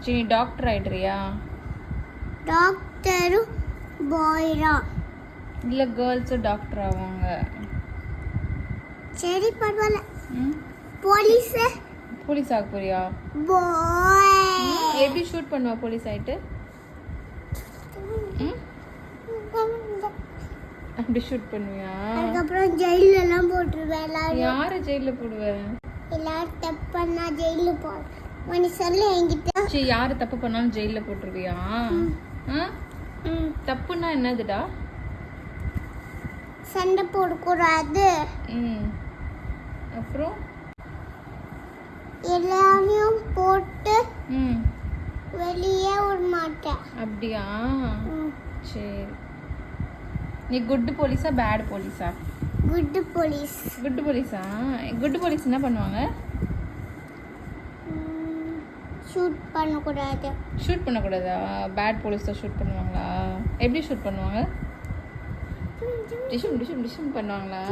சரி டாக்டர் ஆயிடுறியா? டாக்டரும் பாய்ரா இல்லை கேர்ள்ஸும் டாக்டர் ஆவாங்க. சரி பரவாயில்ல. ம் போலீஸ் போலீஸ் ஆக போறியா? பாய் எப்படி ஷூட் பண்ணுவா போலீஸ் ஆயிட்டு? ம் அப்படி ஷூட் பண்ணுவியா? அதுக்கப்புறம் ஜெயில எல்லாம் போட்டுருவேன் எல்லாரும். யாரை ஜெயிலில் போடுவேன்? எல்லாரும் தப்பு பண்ணா ஜெயில போடு. நீ சொல்லு என்கிட்ட. சரி யார் தப்பு பண்ணாலும் ஜெயிலில் போட்டுருவியா? ஆ தப்புன்னா என்னதுடா? சண்டை போடக்கூடாது. ம் அப்புறம் எல்லாரையும் போட்டு ம் வெளியே விட மாட்டேன். அப்படியா? சரி நீ குட் போலீஸா பேட் போலீஸா? Good police. குட் போலீஸா? குட் போலீஸ் என்ன பண்ணுவாங்க? ஷூட் பண்ணக்கூடாது. ஷூட் பண்ணக்கூடாதா? பேட் போலீஸ் தான் ஷூட் பண்ணுவாங்களா? எப்படி ஷூட் பண்ணுவாங்க? டிஷும் டிஷும் டிஷும் பண்ணுவாங்களா?